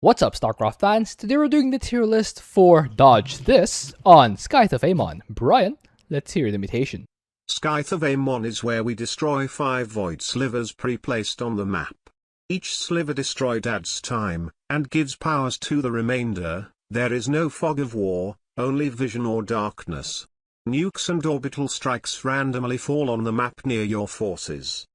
What's up, Starcraft fans? Today we're doing the tier list for Dodge This on Scythe of Amon. Brian, let's hear the mutation. Scythe of Amon is where we destroy 5 void slivers pre-placed on the map. Each sliver destroyed adds time, and gives powers to the remainder. There is no fog of war, only vision or darkness. Nukes and orbital strikes randomly fall on the map near your forces.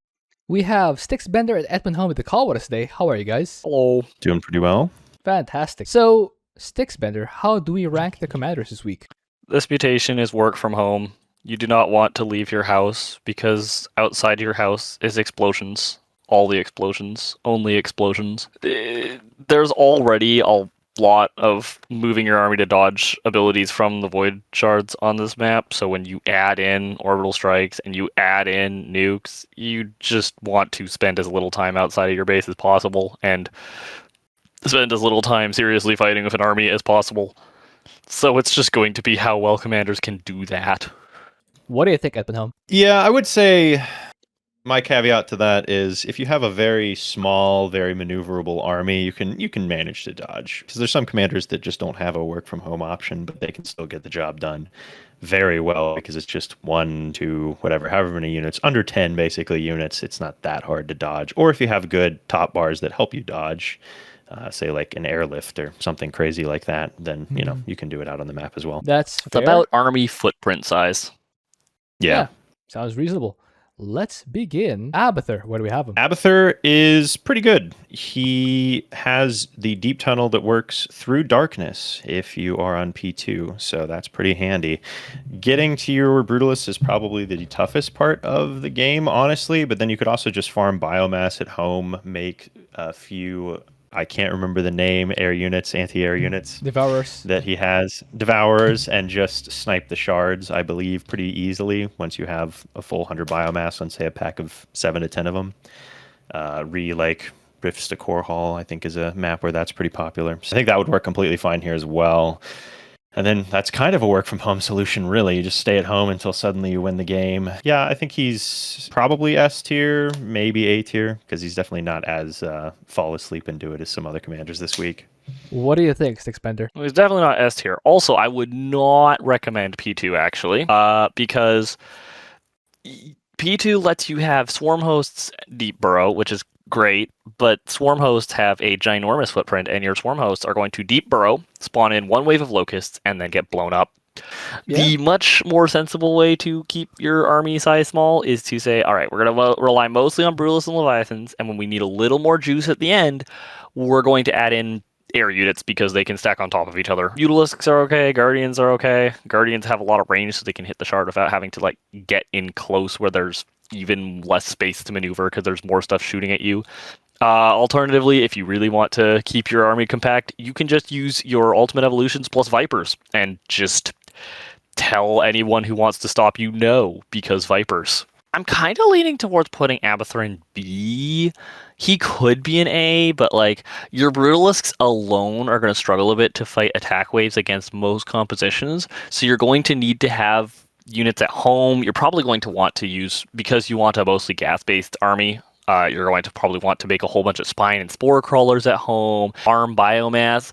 We have Styxbender and Edmund home with the call with us today. How are you guys? Hello. Doing pretty well. Fantastic. So, Styxbender, how do we rank the commanders this week? This mutation is work from home. You do not want to leave your house because outside your house is explosions. All the explosions. Only explosions. There's already a lot of moving your army to dodge abilities from the void shards on this map, so when you add in orbital strikes and you add in nukes, you just want to spend as little time outside of your base as possible and spend as little time seriously fighting with an army as possible. So it's just going to be how well commanders can do that. What do you think, Edmund home? Yeah, I would say my caveat to that is if you have a very small, very maneuverable army, you can manage to dodge. Because there's some commanders that just don't have a work from home option, but they can still get the job done very well because it's just 1, 2, whatever, however many units, under 10 basically units. It's not that hard to dodge. Or if you have good top bars that help you dodge, say like an airlift or something crazy like that, then you can do it out on the map as well. That's It's fair. about army footprint size. Yeah. Sounds reasonable. Let's begin. Abathur, where do we have him? Abathur is pretty good. He has the deep tunnel that works through darkness if you are on P2, so that's pretty handy. Getting to your Brutalists is probably the toughest part of the game, honestly, but then you could also just farm biomass at home, make a few, I can't remember the name, air units, anti-air units. Devourers. That he has, Devourers, and just snipe the shards, I believe, pretty easily once you have a full 100 biomass on, say, a pack of 7 to 10 of them. Rifts to Core Hall, I think, is a map where that's pretty popular. So I think that would work completely fine here as well. And then that's kind of a work from home solution, really. You just stay at home until suddenly you win the game. Yeah, I think he's probably S tier, maybe A tier, because he's definitely not as fall asleep and do it as some other commanders this week. What do you think, Styxbender? Well, he's definitely not S tier. Also, I would not recommend P2 actually, because P2 lets you have swarm hosts deep burrow, which is great, but swarm hosts have a ginormous footprint, and your swarm hosts are going to deep burrow, spawn in one wave of locusts, and then get blown up. Yeah. The much more sensible way to keep your army size small is to say, all right, we're going to rely mostly on Brutalists and Leviathans, and when we need a little more juice at the end, we're going to add in air units because they can stack on top of each other. Mutalisks are okay, Guardians are okay. Guardians have a lot of range, so they can hit the shard without having to get in close where there's even less space to maneuver because there's more stuff shooting at you. Alternatively, if you really want to keep your army compact, you can just use your ultimate evolutions plus Vipers and just tell anyone who wants to stop you no, because Vipers. I'm kind of leaning towards putting Abathur in B. He could be an A, but your Brutalisks alone are going to struggle a bit to fight attack waves against most compositions, so you're going to need to have units at home. You're probably going to want to use, because you want a mostly gas-based army, you're going to probably want to make a whole bunch of spine and spore crawlers at home, farm biomass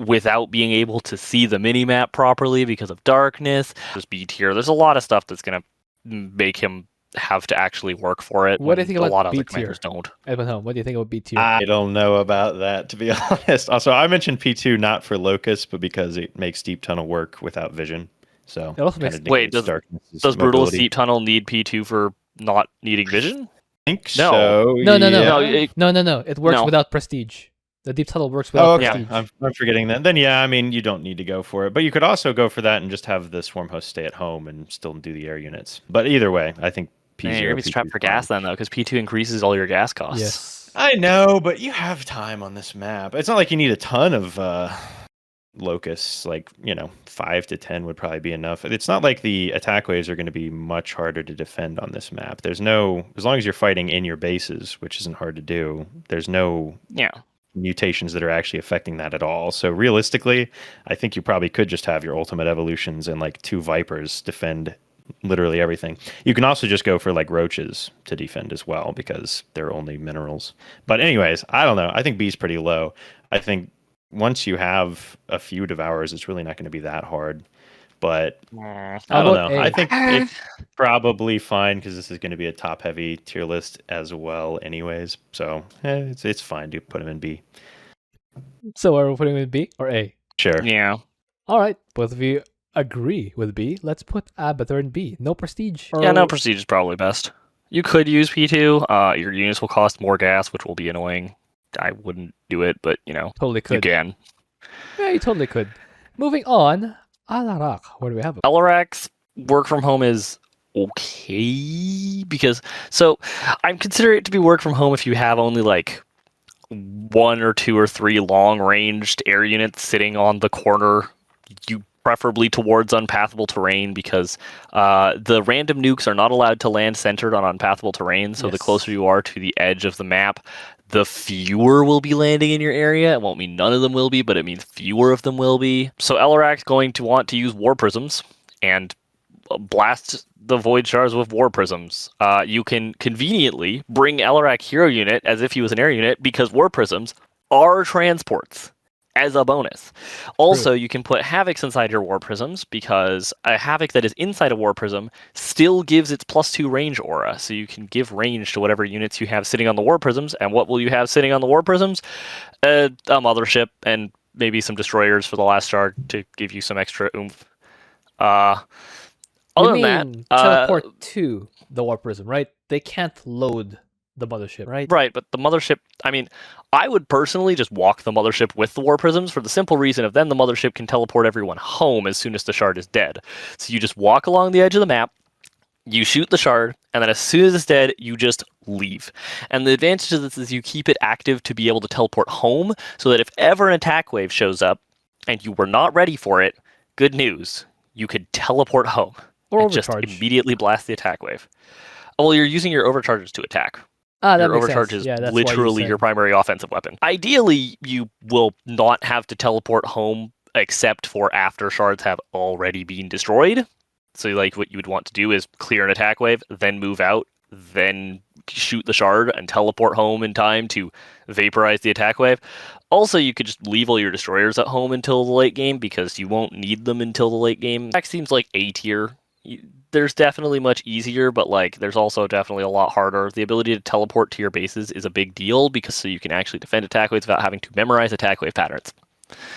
without being able to see the minimap properly because of darkness. There's B tier. There's a lot of stuff that's going to make him have to actually work for it. What do you think about a lot of B other tier? Commanders don't. Edmund home, what do you think about B tier? I don't know about that, to be honest. Also, I mentioned P2 not for Locusts, but because it makes Deep Tunnel work without vision. So it also makes... Wait, does Brutalist Deep Tunnel need P2 for not needing vision? I think no. so. No. No. It works without prestige. The Deep Tunnel works without prestige. I'm forgetting that. Then, yeah, I mean, you don't need to go for it. But you could also go for that and just have the Swarm Host stay at home and still do the air units. But either way, I think P0. You're going to be strapped for gas then, though, because P2 increases all your gas costs. Yes. I know, but you have time on this map. It's not like you need a ton of locusts. 5 to 10 would probably be enough. It's not like the attack waves are going to be much harder to defend on this map. There's no, as long as you're fighting in your bases, which isn't hard to do, there's no mutations that are actually affecting that at all. So realistically, I think you probably could just have your ultimate evolutions and 2 Vipers defend literally everything. You can also just go for roaches to defend as well because they're only minerals. But anyways, I don't know. I think B is pretty low. I think once you have a few Devourers, it's really not going to be that hard. But Mm. I don't know. about A? I think it's probably fine because this is going to be a top-heavy tier list as well, anyways. So it's fine to put him in B. So are we putting him in B or A? Sure. Yeah. All right, both of you agree with B. Let's put Abathur in B. No prestige. Yeah, no, prestige is probably best. You could use P2. Your units will cost more gas, which will be annoying. I wouldn't do it, but, Totally you could. can. Yeah, you totally could. Moving on, Alarak. Where do we have him? Alarak's work from home is okay because I'm considering it to be work from home if you have only like 1 or 2 or 3 long ranged air units sitting on the corner, you preferably towards unpathable terrain, because the random nukes are not allowed to land centered on unpathable terrain. So the Yes. closer you are to the edge of the map, the fewer will be landing in your area. It won't mean none of them will be, but it means fewer of them will be. So Alarak's going to want to use war prisms and blast the void shards with war prisms. You can conveniently bring Alarak hero unit as if he was an air unit, because war prisms are transports as a bonus. Also, you can put havocs inside your war prisms, because a havoc that is inside a war prism still gives its +2 range aura. So you can give range to whatever units you have sitting on the war prisms. And what will you have sitting on the war prisms? A mothership and maybe some destroyers for the last shard to give you some extra oomph. Other You than mean that, teleport to the warp prism, right? They can't load the mothership, right? right, but the mothership, I mean, I would personally just walk the mothership with the war prisms, for the simple reason of then the mothership can teleport everyone home as soon as the shard is dead. So you just walk along the edge of the map, you shoot the shard, and then as soon as it's dead, you just leave. And the advantage of this is you keep it active to be able to teleport home, so that if ever an attack wave shows up and you were not ready for it, good news, you could teleport home. Or And just overcharge. immediately blast the attack wave. Well, you're using your overcharges to attack. That Your makes overcharge sense. is Yeah, that's why you literally said- your primary offensive weapon. Ideally, you will not have to teleport home except for after shards have already been destroyed. So like what you would want to do is clear an attack wave, then move out, then shoot the shard and teleport home in time to vaporize the attack wave. Also, you could just leave all your destroyers at home until the late game, because you won't need them until the late game. That seems like A tier. There's definitely much easier, but like there's also definitely a lot harder. The ability to teleport to your bases is a big deal, because so you can actually defend attack waves without having to memorize attack wave patterns.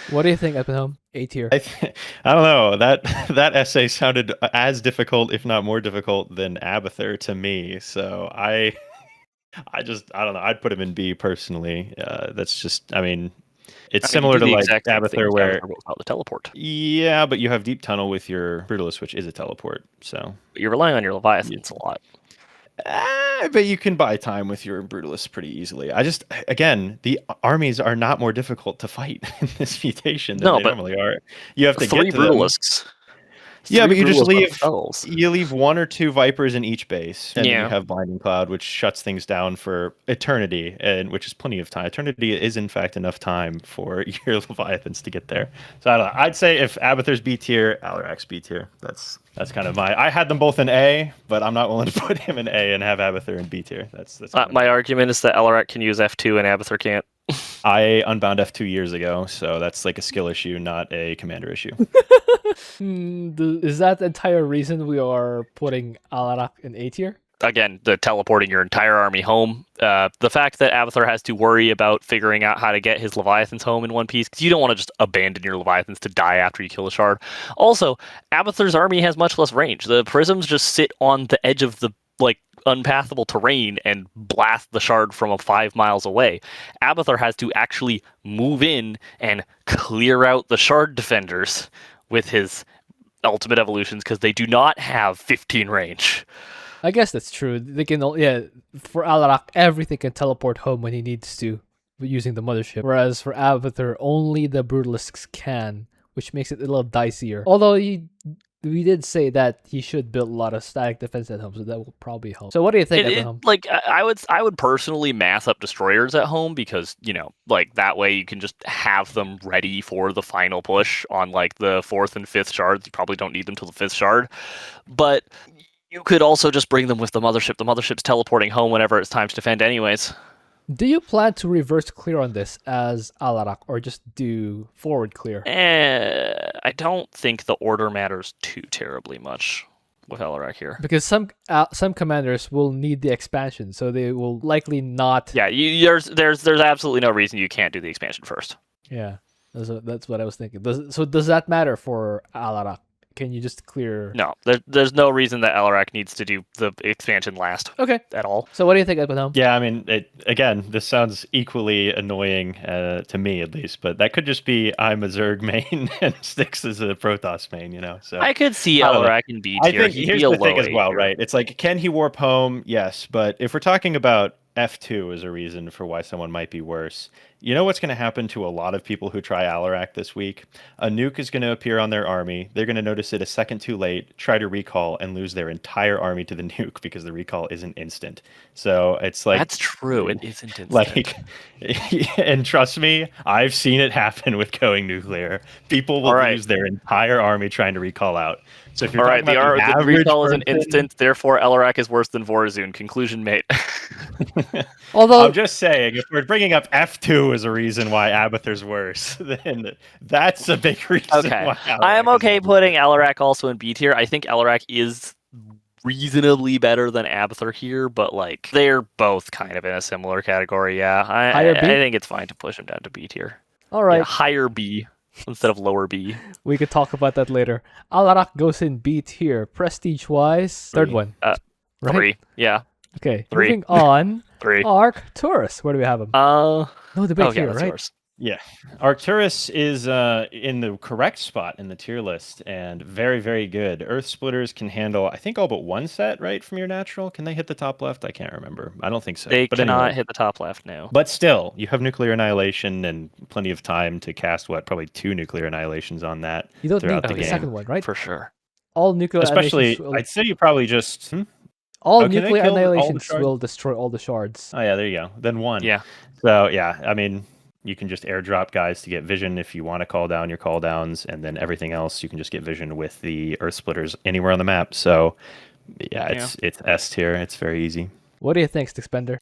What do you think, Epithome? A tier. I don't know. That essay sounded as difficult, if not more difficult, than Abathur to me. So I don't know. I'd put him in B personally. That's just, I mean, it's similar to like Abathur, where without the teleport. Yeah, but you have deep tunnel with your Brutalist, which is a teleport. So But you're relying on your Leviathans a lot. but you can buy time with your Brutalist pretty easily. Again, the armies are not more difficult to fight in this mutation than they normally are. You have to 3 get to Brutalists. Yeah, but you just themselves. leave 1 or 2 Vipers in each base, and then Yeah. you have Blinding Cloud, which shuts things down for eternity, and which is plenty of time. Eternity is in fact enough time for your Leviathans to get there. So I don't know. I'd say if Abathur's B tier, Alarak's B tier. That's kind of I had them both in A, but I'm not willing to put him in A and have Abathur in B tier. That's my argument is that Alarak can use F2 and Abathur can't. I unbound F2 years ago, so that's like a skill issue, not a commander issue. Is that the entire reason we are putting Alarak in A tier? Again, the teleporting your entire army home. The fact that Abathur has to worry about figuring out how to get his Leviathans home in one piece, because you don't want to just abandon your Leviathans to die after you kill a shard. Also, Abathur's army has much less range. The prisms just sit on the edge of the unpathable terrain and blast the shard from 5 miles away. Abathur has to actually move in and clear out the shard defenders with his ultimate evolutions, because they do not have 15 range. I guess that's true. They can, for Alarak, everything can teleport home when he needs to using the mothership. Whereas for Abathur, only the Brutalists can, which makes it a little dicier. Although we did say that he should build a lot of static defense at home, so that will probably help. So what do you think at home? I would personally mass up destroyers at home, because that way you can just have them ready for the final push on the 4th and 5th shards. You probably don't need them till the 5th shard, but you could also just bring them with the mothership. The mothership's teleporting home whenever it's time to defend anyways. Do you plan to reverse clear on this as Alarak, or just do forward clear? I don't think the order matters too terribly much with Alarak here. Because some commanders will need the expansion, so they will likely not. Yeah, there's absolutely no reason you can't do the expansion first. Yeah, that's what I was thinking. Does that matter for Alarak? Can you just clear? No, there's no reason that Alarak needs to do the expansion last. Okay. At all. So what do you think, Abathur? Yeah, I mean, again, this sounds equally annoying to me at least, but that could just be I'm a Zerg main and Styx is a Protoss main, So I could see I don't know. Alarak in B I tier. think He'd here's be a the thing low as A well, tier. right? It's like, can he warp home? Yes, but if we're talking about F2 as a reason for why someone might be worse, you know what's going to happen to a lot of people who try Alarak this week? A nuke is going to appear on their army. They're going to notice it a second too late, try to recall, and lose their entire army to the nuke because the recall isn't instant. So it's like... That's true. It isn't instant. Like, and trust me, I've seen it happen with going nuclear. People will lose their entire army trying to recall out. So if you're talking about the average recall is an person- instant, therefore Alarak is worse than Vorazun. Conclusion mate. Although I'm just saying, if we're bringing up F2 as a reason why Abathur's worse, then that's a big reason Okay. why Alarak I am is okay worse. putting Alarak also in B tier. I think Alarak is reasonably better than Abathur here, but like they're both kind of in a similar category. Yeah, I Higher B? think it's fine to push them down to B tier. all right, Yeah, higher B instead of lower B. we could talk about that later. Alarak goes in B tier, prestige wise, third Three. one. Uh, right? 3. Yeah, Okay, 3. moving on. 3. Arcturus, where do we have him? No debate Oh yeah, here, that's right? yours. Yeah. Arcturus is in the correct spot in the tier list and very, very good. Earth Splitters can handle, I think, all but one set, right, from your natural? Can they hit the top left? I can't remember. I don't think so. They but cannot anyway. hit the top left now. But still, you have Nuclear Annihilation and plenty of time to cast, probably 2 Nuclear Annihilations on that You don't throughout need the the game. second one, right? For sure. All nuclear Especially, annihilations I'd say you probably just... all Oh, can they nuclear kill all the annihilations shards? will destroy all the shards. Oh, yeah, there you go. Then 1. Yeah. So, yeah, I mean, you can just airdrop guys to get vision if you want to call down your call downs, and then everything else you can just get vision with the Earth Splitters anywhere on the map. So, yeah, it's S tier. It's very easy. What do you think, Stixbender?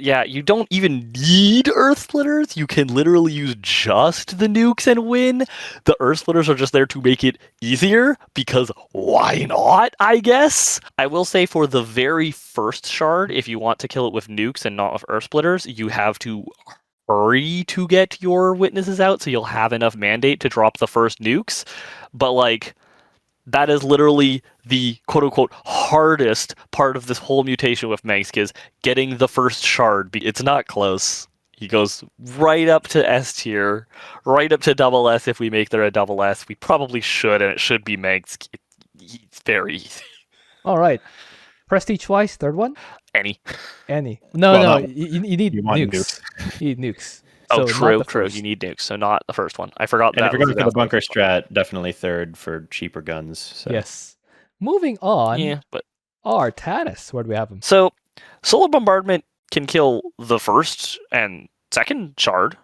Yeah, you don't even need Earth Splitters. You can literally use just the nukes and win. The Earth Splitters are just there to make it easier, because why not, I guess? I will say for the very first shard, if you want to kill it with nukes and not with Earth Splitters, you have to hurry to get your witnesses out so you'll have enough mandate to drop the first nukes. But like, that is literally the quote-unquote hardest part of this whole mutation with Mengsk, is getting the first shard. It's not close. He goes right up to S tier, right up to double S if we make there a double S. We probably should, and it should be Mengsk. It's very easy. All right. Prestige wise, third one? Any. No, Well, no. no. You need You want nukes. You need nukes. Oh, So true, not the true. first. You need nukes, so not the first one. I forgot And that. if you're going for the was bunker first one. strat, definitely third for cheaper guns. So. Yes. Moving on. Yeah, but Artanis, where do we have him? so solar bombardment can kill the first and second shard.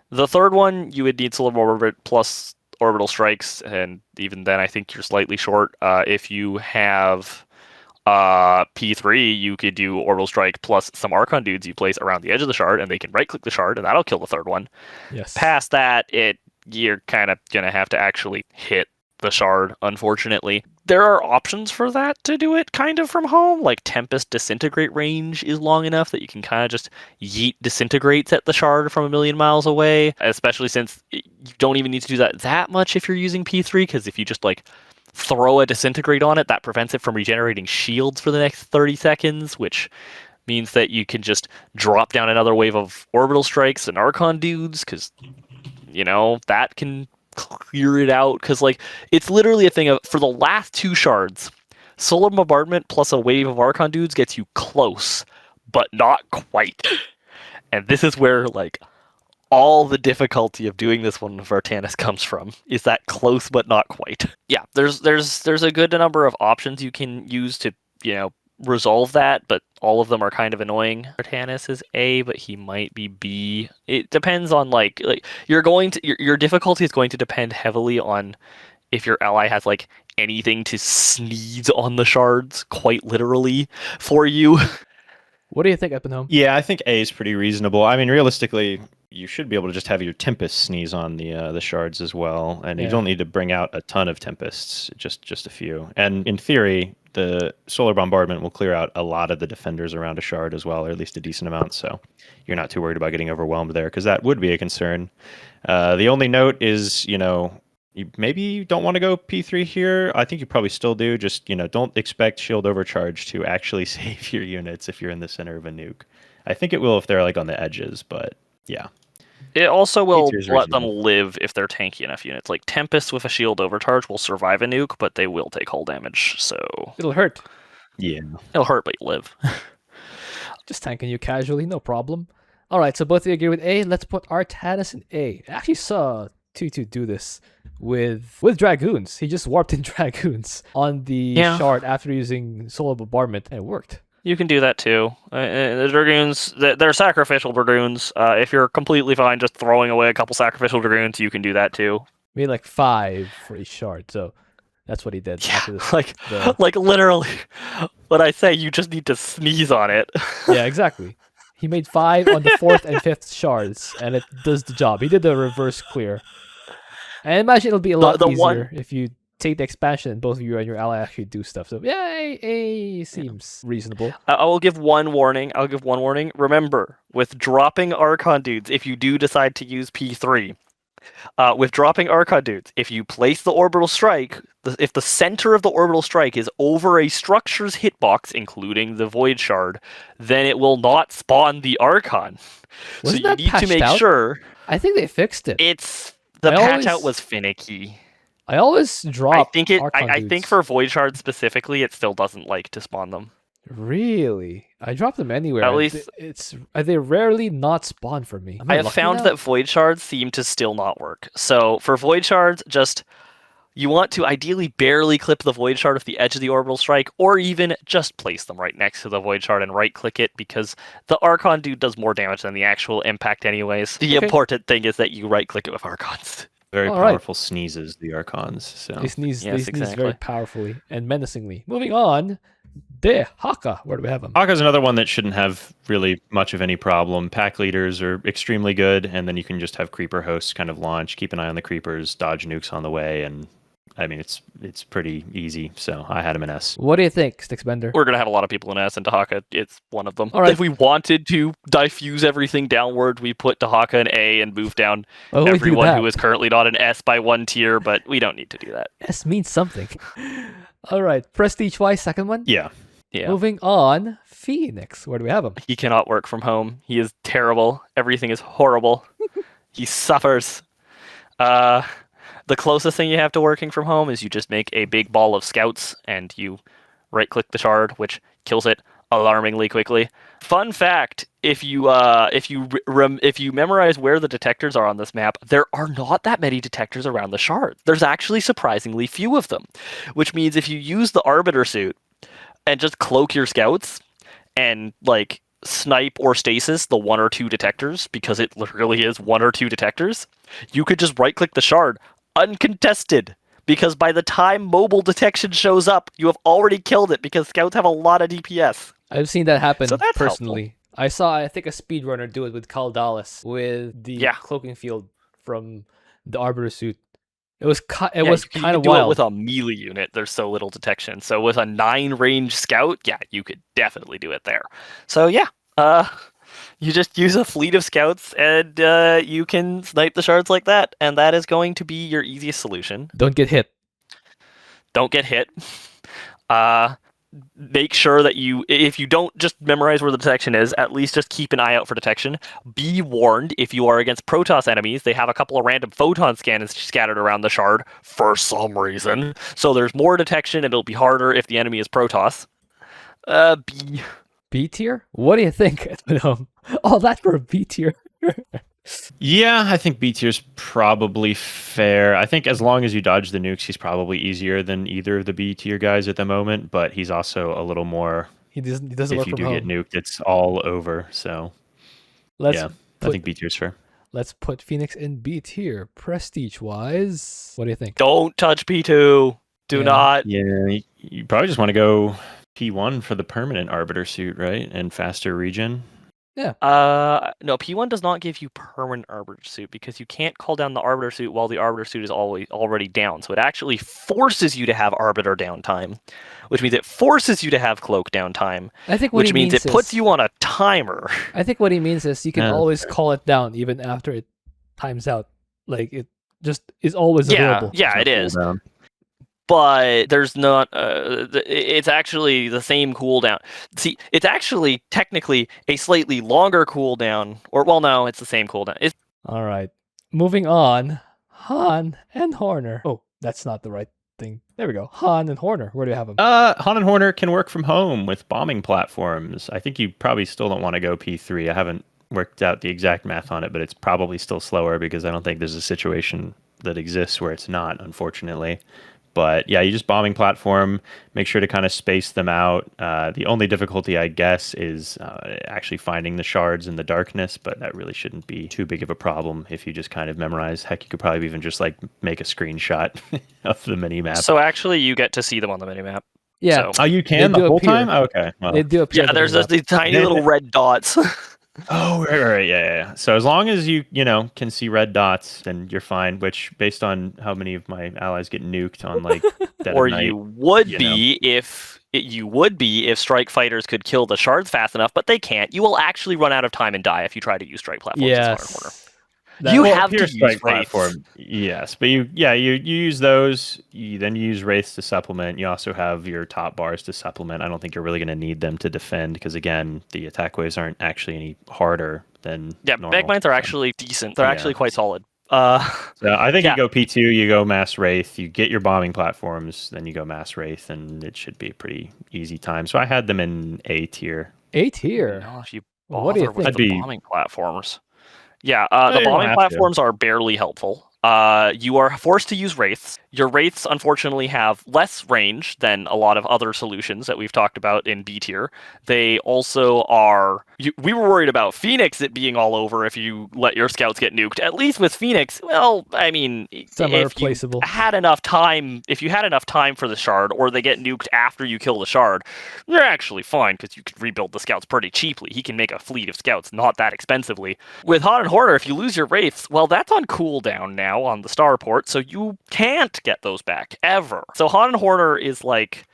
The third one, you would need solar bombardment plus orbital strikes, and even then, I think you're slightly short. If you have P3, you could do orbital strike plus some Archon dudes you place around the edge of the shard, and they can right-click the shard, and that'll kill the third one. Yes. Past that, you're kind of gonna have to actually hit the shard, unfortunately. There are options for that to do it kind of from home, like Tempest Disintegrate range is long enough that you can kind of just yeet disintegrates at the shard from a million miles away, especially since you don't even need to do that much if you're using P3, because if you just like throw a disintegrate on it, that prevents it from regenerating shields for the next 30 seconds, which means that you can just drop down another wave of orbital strikes and Archon dudes, because that can clear it out, because like it's literally a thing of, for the last 2 shards, solar bombardment plus a wave of Archon dudes gets you close, but not quite. And this is where like all the difficulty of doing this one with Artanis comes from, is that close but not quite. Yeah, there's a good number of options you can use to resolve that, but all of them are kind of annoying. Artanis is A, but he might be B. It depends on like your difficulty is going to depend heavily on if your ally has like anything to sneeze on the shards, quite literally, for you. What do you think, Eppenholm? Yeah, I think A is pretty reasonable. I mean, realistically, you should be able to just have your Tempest sneeze on the shards as well, and you Yeah. don't need to bring out a ton of Tempests, just a few. And in theory, the Solar Bombardment will clear out a lot of the defenders around a shard as well, or at least a decent amount, so you're not too worried about getting overwhelmed there, because that would be a concern. The only note is, you maybe don't want to go P3 here. I think you probably still do. Just, don't expect shield overcharge to actually save your units if you're in the center of a nuke. I think it will if they're like on the edges, but yeah. It also will P2 is let them reasonable. live if they're tanky enough units. Like Tempest with a shield overcharge will survive a nuke, but they will take hull damage, so It'll hurt. Yeah. it'll hurt, but you live. Just tanking you casually, no problem. All right, so both of you agree with A. Let's put Artanis in A. I actually saw Tutu do this with Dragoons. He just warped in Dragoons on the Yeah. shard after using Solar Bombardment, and it worked. You can do that too. The Dragoons, they're sacrificial Dragoons. If you're completely fine just throwing away a couple sacrificial Dragoons, you can do that too. We had like 5 for each shard, so that's what he did after this. Like, the- like literally, when I say you just need to sneeze on it. Yeah, exactly. He made 5 on the 4th and 5th shards, and it does the job. He did the reverse clear. And I imagine it'll be a lot The easier one- if you take the expansion and both of you and your ally actually do stuff. So yeah, A seems reasonable. I will give one warning. Remember, with dropping Archon dudes, if you do decide to use P3, with dropping Archon dudes, if you place the Orbital Strike, if the center of the Orbital Strike is over a structure's hitbox, including the Void Shard, then it will not spawn the Archon. Wasn't so you that need to patched make out? sure I think they fixed it. the I patch always- out was finicky. I always drop. I think Archon I think dudes. for Void Shards specifically, it still doesn't like to spawn them. Really, I drop them anywhere. At least- it's they rarely not spawn for me. Am I have lucky found now? that Void Shards seem to still not work. So for Void Shards, you want to ideally barely clip the Void Shard with the edge of the Orbital Strike, or even just place them right next to the Void Shard and right-click it, because the Archon dude does more damage than the actual impact anyways. The Okay. important thing is that you right-click it with Archons. Very All right. powerful sneezes, the Archons. So They sneeze. Yes, They sneeze very exactly. powerfully and menacingly. Moving on, Dehaka. Where do we have him? Haka's another one that shouldn't have really much of any problem. Pack leaders are extremely good, and then you can just have creeper hosts kind of launch, keep an eye on the creepers, dodge nukes on the way, and I mean it's pretty easy. So I had him in S. What do you think, Stixbender? We're going to have a lot of people in S, and Dehaka, it's one of them. All right. If we wanted to diffuse everything downward, we put Dehaka in A and move down Well, we do everyone that. who is currently not an S by one tier, but we don't need to do that. S means something. All right, prestige-wise, second one. Yeah. Yeah. Moving on, Phoenix. Where do we have him? He cannot work from home. He is terrible. Everything is horrible. He suffers. The closest thing you have to working from home is you just make a big ball of scouts and you right-click the shard, which kills it alarmingly quickly. Fun fact: if you memorize where the detectors are on this map, there are not that many detectors around the shard. There's actually surprisingly few of them, which means if you use the Arbiter suit and just cloak your scouts and like snipe or stasis the 1 or 2 detectors, because it literally is 1 or 2 detectors, you could just right-click the shard uncontested, because by the time mobile detection shows up, you have already killed it, because scouts have a lot of DPS. I've seen that happen So that's personally. I saw, I think, a speedrunner do it with Kaldalis with the Yeah. cloaking field from the Arbiter suit. It was Yeah, was you kind of could do it wild. with a melee unit. There's so little detection. So with a 9 range scout, yeah, you could definitely do it there. So yeah, you just use a fleet of scouts and you can snipe the shards like that, and that is going to be your easiest solution. Don't get hit. Don't get hit. Make sure that if you don't just memorize where the detection is, at least just keep an eye out for detection. Be warned, if you are against Protoss enemies, they have a couple of random photon scanners scattered around the shard for some reason. So there's more detection, and it'll be harder if the enemy is Protoss. B. B tier? What do you think? Oh, that's for a B tier. Yeah, I think B tier's probably fair. I think as long as you dodge the nukes, he's probably easier than either of the B tier guys at the moment, but he's also a little more, He doesn't if work you from do get home. nuked, it's all over. So Let's yeah, I put, think B tier's fair. let's put Phoenix in B tier. Prestige wise, what do you think? Don't touch P2. Do Yeah. not. Yeah, you probably just want to go P1 for the permanent Arbiter suit, right? And faster regen. Yeah. No, P1 does not give you permanent Arbiter suit because you can't call down the Arbiter suit while the Arbiter suit is already down. So it actually forces you to have Arbiter downtime, which means it forces you to have Cloak downtime, I think what which he means means it puts is, you on a timer. I think what he means is you can Yeah, always call it down even after it times out. Like it just is always available. Yeah, it is. Cooldown. But there's not. It's actually the same cooldown. See, it's actually technically a slightly longer cooldown, or well, no, it's the same cooldown. It's All right. Moving on. Han and Horner. Oh, that's not the right thing. There we go. Han and Horner. Where do you have them? Han and Horner can work from home with bombing platforms. I think you probably still don't want to go P3. I haven't worked out the exact math on it, but it's probably still slower because I don't think there's a situation that exists where it's not, unfortunately. But yeah, you just bombing platform, make sure to kind of space them out. The only difficulty, I guess, is actually finding the shards in the darkness, but that really shouldn't be too big of a problem if you just kind of memorize. Heck, you could probably even just like make a screenshot of the mini map. so actually you get to see them on the minimap. Yeah. So, Oh, you can They do the whole appear. time? Oh, okay. Well. They do appear. yeah, on the there's minimap. these tiny little red dots. Oh, right, yeah. So as long as you can see red dots, then you're fine. Which, based on how many of my allies get nuked on like dead Or of night, you would be if strike fighters could kill the shards fast enough, but they can't. You will actually run out of time and die if you try to use strike platforms. in Slaughter Corner. Yes. That- You Well, have to Pierce use strike Wraiths. platform. Yes, but you use those. Then you use wraiths to supplement. You also have your top bars to supplement. I don't think you're really going to need them to defend because again, the attack waves aren't actually any harder than normal. Magmites are actually decent. They're Yeah. actually quite solid. So I think Yeah. you go P2, you go mass wraith, you get your bombing platforms, then you go mass wraith, and it should be a pretty easy time. So I had them in A tier. A tier. No, if you Well, what do you bother with think? the I'd be- bombing platforms. Yeah, No, the you don't bombing have to. platforms are barely helpful. You are forced to use wraiths. Your wraiths, unfortunately, have less range than a lot of other solutions that we've talked about in B tier. They also are. We were worried about Fenix it being all over if you let your scouts get nuked. At least with Fenix, well, I mean, Some are if replaceable. you had enough time for the shard, or they get nuked after you kill the shard, they're actually fine because you can rebuild the scouts pretty cheaply. He can make a fleet of scouts not that expensively. With Han and Horner, if you lose your wraiths, well, that's on cooldown now on the starport, so you can't get those back ever. So Han and Horner is like,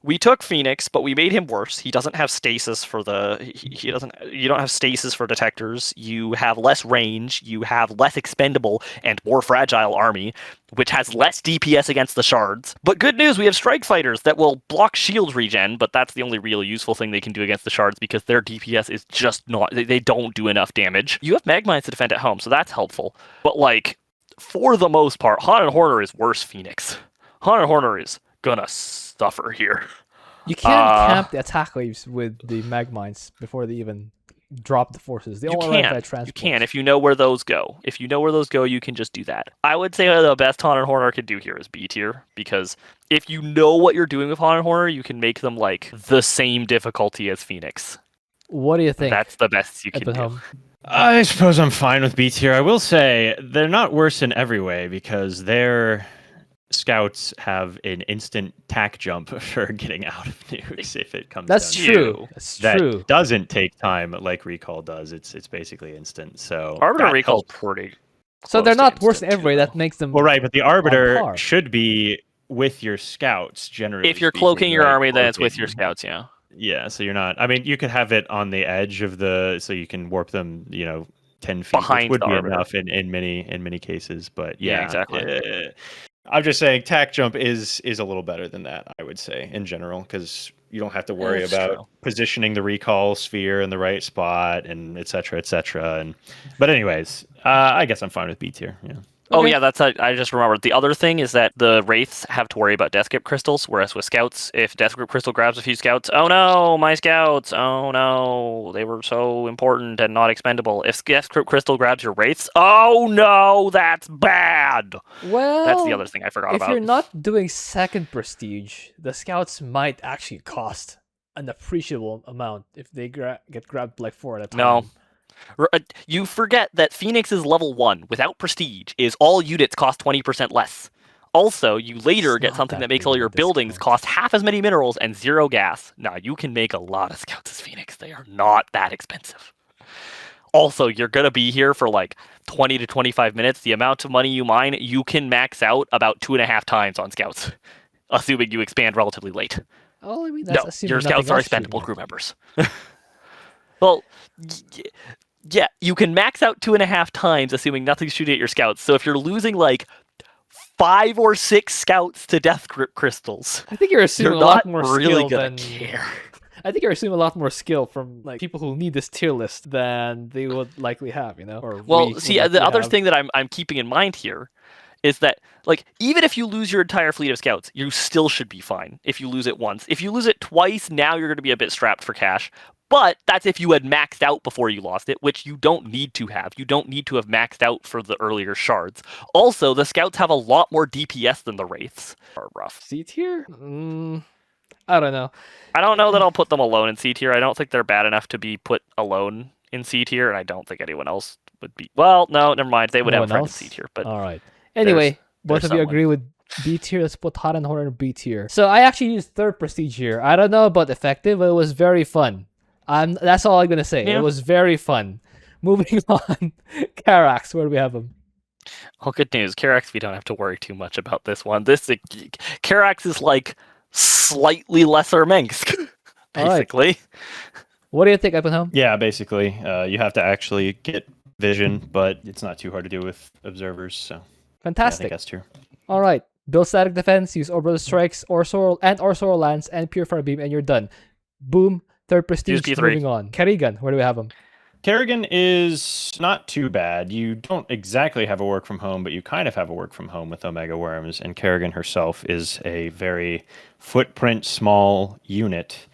we took Fenix, but we made him worse. He doesn't have stasis for he doesn't. You don't have stasis for detectors. You have less range. You have less expendable and more fragile army, which has less DPS against the shards. But good news, we have strike fighters that will block shield regen, but that's the only real useful thing they can do against the shards because their DPS is just not. They don't do enough damage. You have Magmites to defend at home, so that's helpful. But like, for the most part, Han and Horner is worse Fenix. Han and Horner is gonna suffer here. You can't camp the attack waves with the Magmines before they even drop the forces. They all arrive by transport. You can if you know where those go. If you know where those go, you can just do that. I would say the best Han and Horner could do here is B tier because if you know what you're doing with Han and Horner, you can make them like the same difficulty as Fenix. What do you think? That's the best you can do. Ebenholm? I suppose I'm fine with B tier. I will say they're not worse in every way because their scouts have an instant tack jump for getting out of nukes if it comes That's down to true. you. That's that true. doesn't take time like recall does. It's basically instant. So Arbiter that Recall's helps. pretty. So they're close to not worse in instant, every way. too. That makes them. Well, right, but the par. arbiter should be with your scouts generally. If you're speaking, cloaking your right? army, then it's with your Cloaking. scouts, yeah. Yeah, so you're not. I mean, you could have it on the edge of so you can warp them, 10 feet, Behind which would the be arbiter. enough in many cases. But Yeah, yeah, exactly. I'm just saying, tack jump is a little better than that. I would say in general, because you don't have to worry That's about true. positioning the recall sphere in the right spot and et cetera, et cetera. But anyways, I guess I'm fine with B tier. Yeah. Oh Okay. yeah, I just remembered. The other thing is that the Wraiths have to worry about Death Grip crystals, whereas with Scouts, if Death Grip crystal grabs a few Scouts, oh no, my Scouts, oh no, they were so important and not expendable. If Death Grip crystal grabs your Wraiths, oh no, that's bad. Well, That's the other thing I forgot if about. you're not doing second prestige, the scouts might actually cost an appreciable amount if they get grabbed like 4 at a time. No. You forget that Phoenix's level 1 without prestige is all units cost 20% less. Also, you later It's get not something that that makes big all of a your buildings discount. cost half as many minerals and 0 gas. Now, you can make a lot of scouts as Phoenix. They are not that expensive. Also, you're going to be here for like 20 to 25 minutes. The amount of money you mine, you can max out about 2.5 times on scouts, assuming you expand relatively late. Oh, I mean, that's No, assuming your nothing scouts are else shooting expendable it. crew members. Well, yeah, you can max out 2.5 times, assuming nothing's shooting at your scouts. So if you're losing like 5 or 6 scouts to death grip crystals, I think you're assuming you're a lot not more really skill gonna than. care. I think you're assuming a lot more skill from like people who need this tier list than they would likely have, you know. Or Well, we see, would the likely other have. thing that I'm keeping in mind here is that, like, even if you lose your entire fleet of scouts, you still should be fine if you lose it once. If you lose it twice, now you're going to be a bit strapped for cash. But that's if you had maxed out before you lost it, which you don't need to have. You don't need to have maxed out for the earlier shards. Also, the scouts have a lot more DPS than the wraiths. Are rough. C tier? I don't know. I don't know that I'll put them alone in C tier. I don't think they're bad enough to be put alone in C tier, and I don't think anyone else would be. Well, no, never mind. They would No have one a friend in else? C tier, but All right. Anyway, both there's of you someone. agree with B tier. Let's put Hot and Horror in B tier. So I actually used third prestige here. I don't know about effective, but it was very fun. That's all I'm gonna say. Yeah. It was very fun. Moving on, Karax, where do we have him? Well, good news. Karax, we don't have to worry too much about this one. Karax is like slightly lesser Mengsk, All right. basically. What do you think, Ebenholm? Yeah, basically, you have to actually get vision, but it's not too hard to do with observers. So yeah, I Fantastic. think that's true. All right. Build static defense, use orbital strikes, Orsoral lance, and purifier beam, and you're done. Boom. Third prestige. P3. Moving on. Kerrigan, where do we have him? Kerrigan is not too bad. You don't exactly have a work from home, but you kind of have a work from home with Omega Worms, and Kerrigan herself is a very footprint small unit.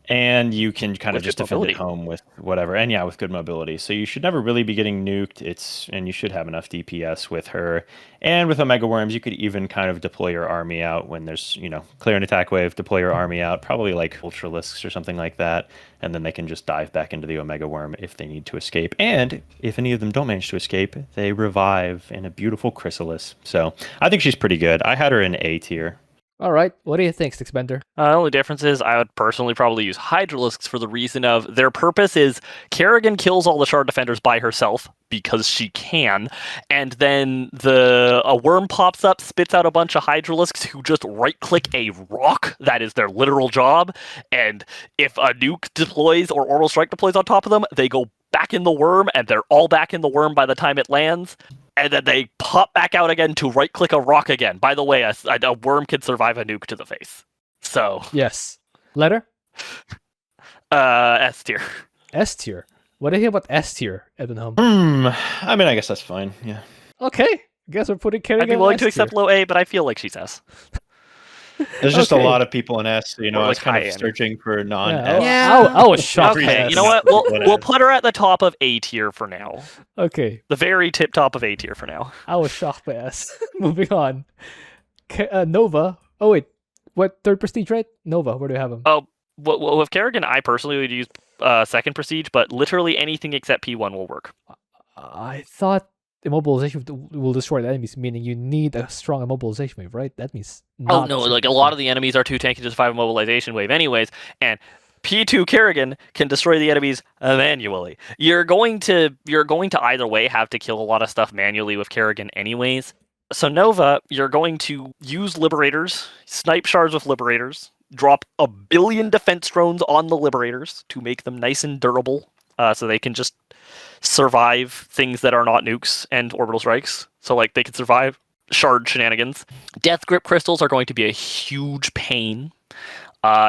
And you can kind of With just good defend mobility. it home with whatever. And yeah, with good mobility. So you should never really be getting nuked. And you should have enough DPS with her. And with Omega Worms, you could even kind of deploy your army out when there's, clear an attack wave, deploy your army out, probably like Ultralisks or something like that. And then they can just dive back into the Omega Worm if they need to escape. And if any of them don't manage to escape, they revive in a beautiful chrysalis. So I think she's pretty good. I had her in A tier. All right. What do you think, Stixbender? The only difference is I would personally probably use Hydralisks for the reason of their purpose is Kerrigan kills all the shard defenders by herself because she can, and then a worm pops up, spits out a bunch of Hydralisks who just right-click a rock. That is their literal job, and if a nuke deploys or orbital strike deploys on top of them, they go back in the worm, and they're all back in the worm by the time it lands. And then they pop back out again to right-click a rock again. By the way, a worm can survive a nuke to the face. So, Yes. Letter? S tier. S tier. What do you think about S tier, Ebenholm? I mean, I guess that's fine. Yeah. Okay. Guess we're putting Kerrigan I'd be willing in to S tier. accept low A, but I feel like she's S. There's just a Okay. lot of people in S. So, Or I like was kind high of end. searching for non Yeah, S. Yeah. I was shocked. by Okay, S. you know what? We'll put her at the top of A tier for now. Okay. The very tip top of A tier for now. I was shocked by S. Moving on. Nova. Oh, wait. What? Third prestige, right? Nova. Where do we have him? Well, with Kerrigan, I personally would use second prestige, but literally anything except P1 will work. I thought immobilization will destroy the enemies, meaning you need a strong immobilization wave, right? That means Oh no, like a lot of the enemies are too tanky to survive a mobilization wave anyways, and P2 Kerrigan can destroy the enemies manually. You're going to either way have to kill a lot of stuff manually with Kerrigan anyways. So Nova, you're going to use Liberators, snipe shards with Liberators, drop 1 billion defense drones on the Liberators to make them nice and durable, so they can just survive things that are not nukes and orbital strikes. So like they can survive shard shenanigans. Death grip crystals are going to be a huge pain.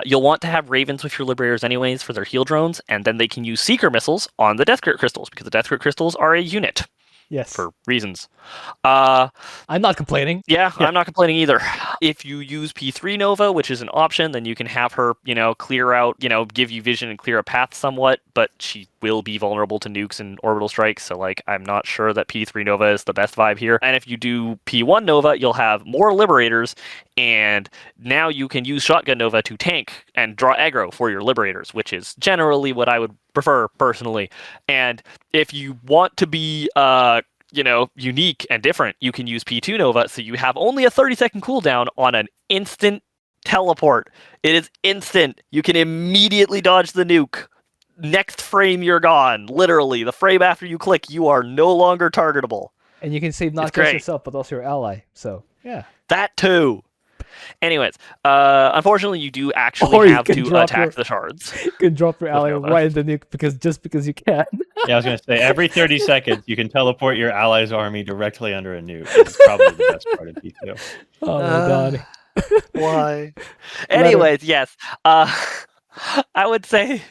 You'll want to have ravens with your liberators anyways for their heal drones, and then they can use seeker missiles on the death grip crystals because the death grip crystals are a unit Yes. for reasons. I'm not complaining. Yeah, I'm not complaining either. If you use P3 Nova, which is an option, then you can have her, clear out, give you vision and clear a path somewhat, but she will be vulnerable to nukes and orbital strikes, so I'm not sure that P3 Nova is the best vibe here. And if you do P1 Nova, you'll have more Liberators, and now you can use Shotgun Nova to tank and draw aggro for your Liberators, which is generally what I would prefer personally. And if you want to be unique and different, you can use P2 Nova, so you have only a 30-second cooldown on an instant teleport. It is instant. You can immediately dodge the nuke. Next frame, you're gone. Literally, the frame after you click, you are no longer targetable. And you can save not It's just great. yourself, but also your ally. So, yeah. That too. Anyways, unfortunately, you do Or actually you have can to drop attack your- the shards. You can drop your ally Nova. right in the nuke because you can. Yeah, I was going to say, every 30 seconds, you can teleport your ally's army directly under a nuke. It's probably the best part of P2. Oh my god. Why? Anyways, yes. I would say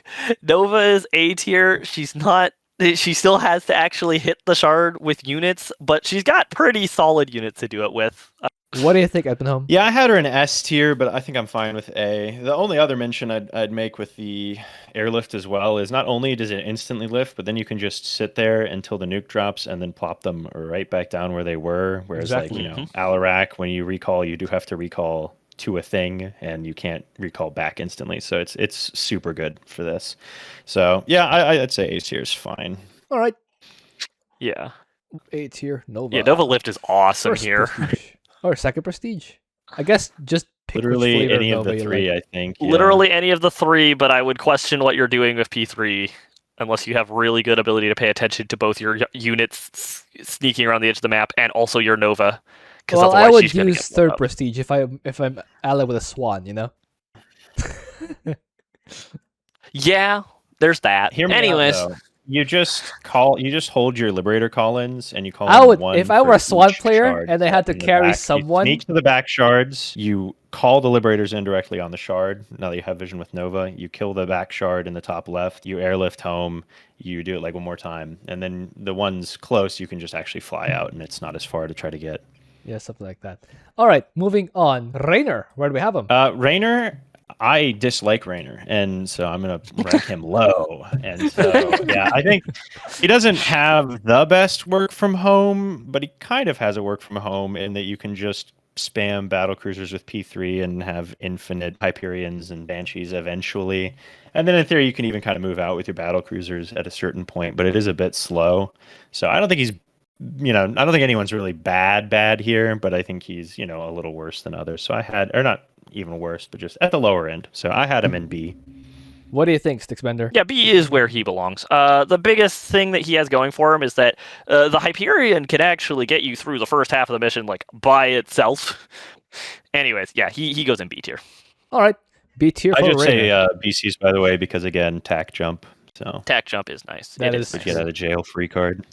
Nova is A tier. She's not. She still has to actually hit the shard with units, but she's got pretty solid units to do it with. What do you think, Edmund? Yeah, I had her in S tier, but I think I'm fine with A. The only other mention I'd make with the airlift as well is not only does it instantly lift, but then you can just sit there until the nuke drops and then plop them right back down where they were. Whereas, Exactly. Alarak, when you recall, you do have to recall to a thing, and you can't recall back instantly. So it's super good for this. So yeah, I'd say A tier is fine. All right. Yeah. A tier, Nova. Yeah, Nova Lift is awesome First here. prestige. Or second prestige. I guess just pick which Literally flavor any of Nova the you three, like. I think. Yeah. Literally any of the three, but I would question what you're doing with P3 unless you have really good ability to pay attention to both your units sneaking around the edge of the map and also your Nova. Well, otherwise I would she's gonna use get blown third up. prestige if I'm allied with a Swann, you know? Yeah, there's that. Hear me Anyways, out, though. You just hold your Liberator call-ins, and you call I in would one if I for were a Swann each player shard and they had to in the carry back. someone. You sneak to the back shards, you call the Liberators in directly on the shard. Now that you have vision with Nova, you kill the back shard in the top left, you airlift home, you do it like one more time, and then the ones close, you can just actually fly out, and it's not as far to try to get. Yeah, something like that. All right, moving on. Raynor, where do we have him? Raynor, I dislike Raynor, and so I'm going to rank him low. And so, yeah, I think he doesn't have the best work from home, but he kind of has a work from home in that you can just spam battle cruisers with P3 and have infinite Hyperions and Banshees eventually. And then in theory, you can even kind of move out with your battle cruisers at a certain point, but it is a bit slow. So I don't think he's I don't think anyone's really bad here, but I think he's, a little worse than others. So I had, or not even worse, but just at the lower end. So I had him in B. What do you think, Stixbender? yeah, B is where he belongs. The biggest thing that he has going for him is that the Hyperion can actually get you through the first half of the mission, like, by itself. Anyways, yeah, he goes in B tier. All right, B tier I for should Raynor. say BCs, by the way, because again, tack jump. So Tack jump is nice. That It is is get out of jail free card.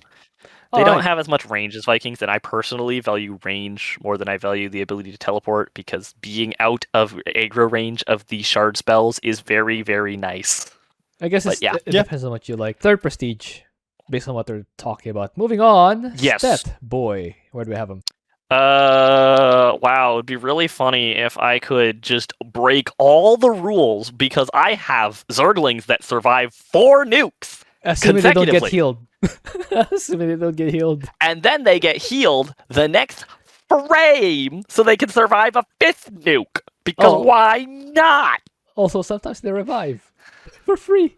They All don't right. have as much range as Vikings, and I personally value range more than I value the ability to teleport, because being out of aggro range of the shard spells is very, very nice. I guess But yeah. it depends on what you like. Third prestige, based on what they're talking about. Moving on. Yes. Stet boy, where do we have him? Wow, it'd be really funny if I could just break all the rules, because I have Zerglings that survive 4 nukes, Assuming they don't get consecutively. healed. Assuming they don't get healed. and then they get healed the next frame, so they can survive a 5th nuke. Because Oh. why not? Also, sometimes they revive for free.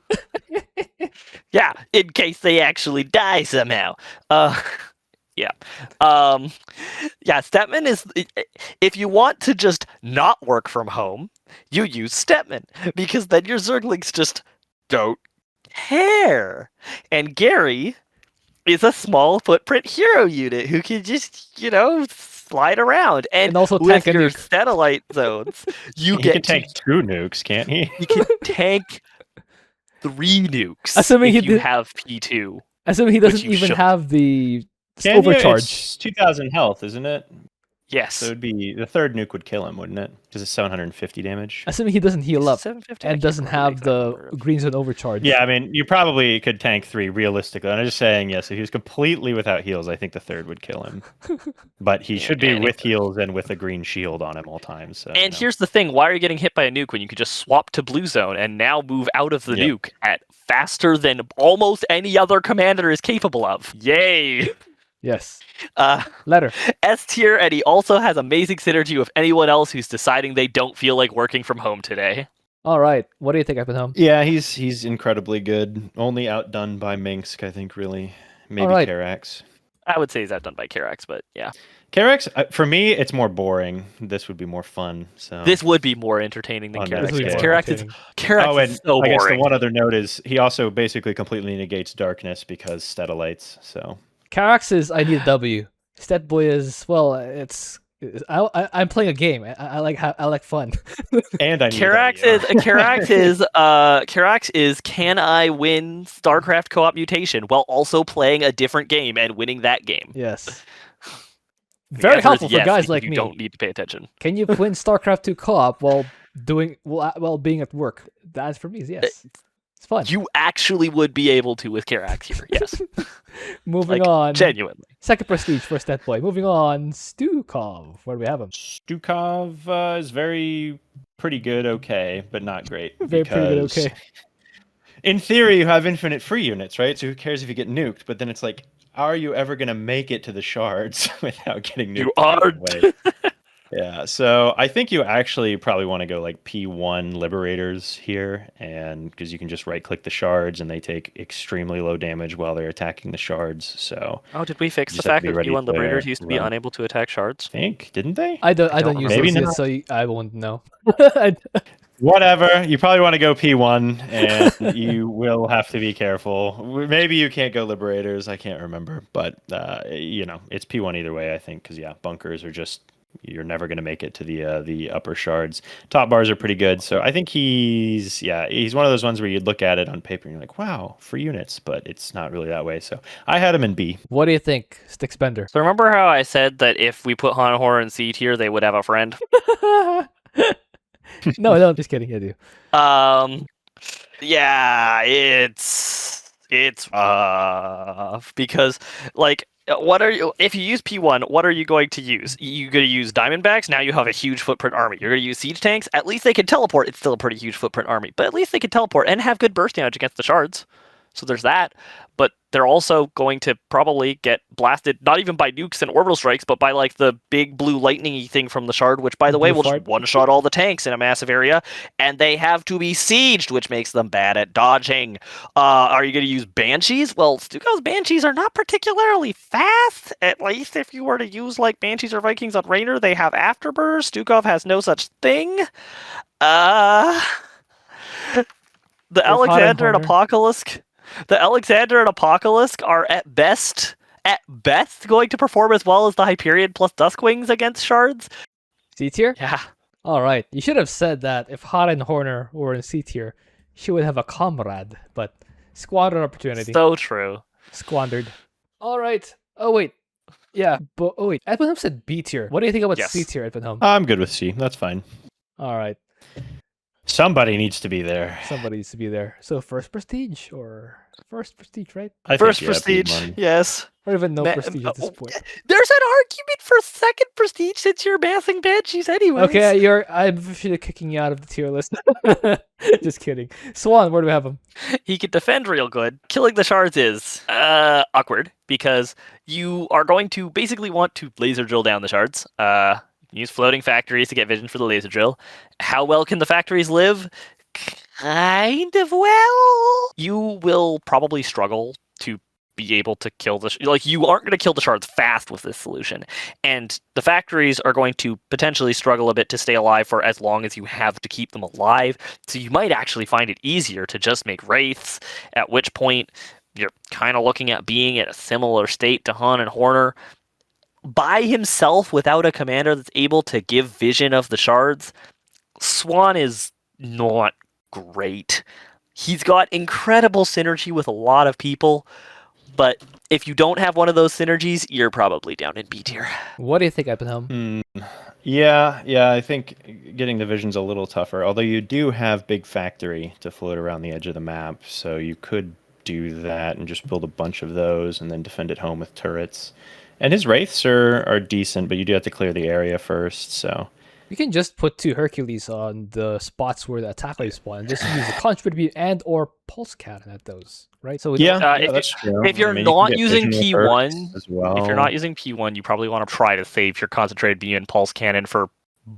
Yeah, in case they actually die somehow. Yeah. Yeah, Stetmann is... If you want to just not work from home, you use Stetmann, because then your Zerglings just don't care. And Gary is a small footprint hero unit who can just, slide around. And also with tank a your nuke. satellite zones, you He get can tank 2 nukes, can't he? you can tank 3 nukes Assuming if he you did- have P2. Assuming he doesn't you even should. have the Can you? overcharge. It's 2,000 health, isn't it? Yes. So it'd be the 3rd nuke would kill him, wouldn't it? Because it's 750 damage. Assuming he doesn't heal up 750, I and can't doesn't remember have exact the number of- green zone overcharge. Yeah, I mean, you probably could tank 3 realistically. I'm just saying, yes, if he was completely without heals, I think the 3rd would kill him. But he should be and with heals and with a green shield on him all times. So, And here's the thing, why are you getting hit by a nuke when you could just swap to blue zone and now move out of the Yep. nuke at faster than almost any other commander is capable of? Yay! Yes. Uh, Letter. S tier, and he also has amazing synergy with anyone else who's deciding they don't feel like working from home today. All right. What do you think, Epenham? Yeah, he's incredibly good. Only outdone by Minsk, I think, really. Maybe All right. Karax. I would say he's outdone by Karax, but yeah. Karax, for me, it's more boring. This would be more fun. So This would be more entertaining than On Karax. that scale. Karax is so I guess the boring. one other note is he also basically completely negates darkness because Stetellites. So Karax is I need a W. Stetboy is well, I'm playing a game. I like fun. and I need Karax is can I win Starcraft co-op mutation while also playing a different game and winning that game? Yes. The Very answer is helpful for yes, guys because like you me. don't need to pay attention. Can you win StarCraft 2 co-op while being at work? The answer for me is yes. It's fun. You actually would be able to with Karax here. Yes. Moving on. Genuinely. Second prestige for Stetboy. Moving on. Stukov. Where do we have him? Stukov is pretty good, okay, but not great. Pretty good, okay. In theory, you have infinite free units, right? So who cares if you get nuked? But then it's like, are you ever going to make it to the shards without getting nuked? You are. Yeah, so I think you actually probably want to go like P1 Liberators here, and because you can just right-click the shards and they take extremely low damage while they're attacking the shards. So did we fix the just have fact to that be P1 ready to Liberators used to be run. unable to attack shards? I think, didn't they? I don't use Maybe those yet, not. so I won't know. Whatever. You probably want to go P1, and you will have to be careful. Maybe you can't go Liberators. I can't remember, but it's P1 either way. I think because bunkers are just you're never going to make it to the upper shards. Top bars are pretty good, so I think he's one of those ones where you look at it on paper and you're like, wow, free units, but it's not really that way. So I had him in B. What do you think, Stickspender? So remember how I said that if we put Hanahor in C tier, they would have a friend? No, just kidding. I do. Yeah, it's rough because if you use P1, what are you going to use? You're going to use Diamondbacks. Now you have a huge footprint army. You're going to use siege tanks. At least they can teleport. It's still a pretty huge footprint army, but at least they can teleport and have good burst damage against the shards. So there's that. But they're also going to probably get blasted, not even by nukes and orbital strikes, but by like the big blue lightning-y thing from the shard, which by the way will just one-shot all the tanks in a massive area, and they have to be sieged, which makes them bad at dodging. Are you going to use Banshees? Well, Stukov's Banshees are not particularly fast, at least if you were to use like Banshees or Vikings on Raynor. They have Afterburst. Stukov has no such thing. The Alexander and Apocalypse... The Alexander and Apocalypse are at best going to perform as well as the Hyperion plus Duskwings against shards. C tier? Yeah. All right. You should have said that if Hara and Horner were in C tier, she would have a comrade, but squandered opportunity. So true. Squandered. All right. Oh, wait. Yeah. But, Edwin said B tier. What do you think about C tier, Edwin? I'm good with C. That's fine. All right. Somebody needs to be there. Somebody needs to be there. So first prestige, right? First prestige, yes. Or even no prestige at this point. There's an argument for second prestige since you're massing Banshees anyways. Okay, I'm officially kicking you out of the tier list. Just kidding. Swann, where do we have him? He can defend real good. Killing the shards is awkward because you are going to basically want to laser drill down the shards. Use floating factories to get vision for the laser drill. How well can the factories live? Kind of well. You will probably struggle to be able to kill you aren't going to kill the shards fast with this solution. And the factories are going to potentially struggle a bit to stay alive for as long as you have to keep them alive. So you might actually find it easier to just make wraiths, at which point you're kind of looking at being at a similar state to Han and Horner. By himself, without a commander that's able to give vision of the shards, Swann is not great. He's got incredible synergy with a lot of people, but if you don't have one of those synergies, you're probably down in B tier. What do you think, Ebenholm? Yeah, I think getting the vision's a little tougher, although you do have Big Factory to float around the edge of the map, so you could do that and just build a bunch of those and then defend at home with turrets. And his wraiths are decent, but you do have to clear the area first, so... You can just put 2 Hercules on the spots where the attack waves spawn and just use a contribute and or pulse cannon at those, right? So that's true. If you're not using P1, as well. If you're not using P1, you probably want to try to save your concentrated beam and pulse cannon for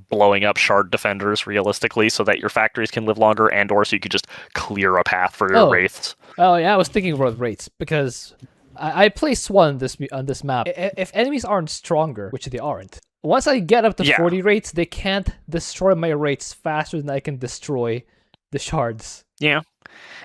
blowing up shard defenders realistically, so that your factories can live longer, and or so you could just clear a path for your wraiths. Oh yeah, I was thinking about wraiths because I play Swann on this map. If enemies aren't stronger, which they aren't, once I get up to 40 rates, they can't destroy my rates faster than I can destroy the shards. Yeah.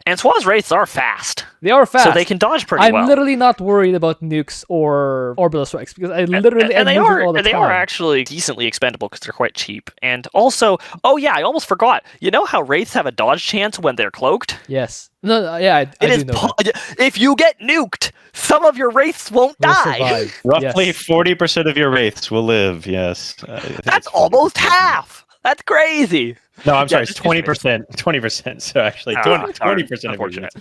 And Swann's rates are fast. They are fast. So they can dodge pretty well. I'm literally not worried about nukes or orbital strikes because I literally and they are all the they time. are actually decently expendable because they're quite cheap. And also, oh yeah, I almost forgot. You know how wraiths have a dodge chance when they're cloaked? Yes. No, yeah, I do know that. If you get nuked, some of your wraiths won't Will die. survive. Roughly Yes. 40% of your wraiths will live. Yes, That's almost half. That's crazy. No, I'm sorry, it's just use 20%. 20%. So actually, 20% of your units.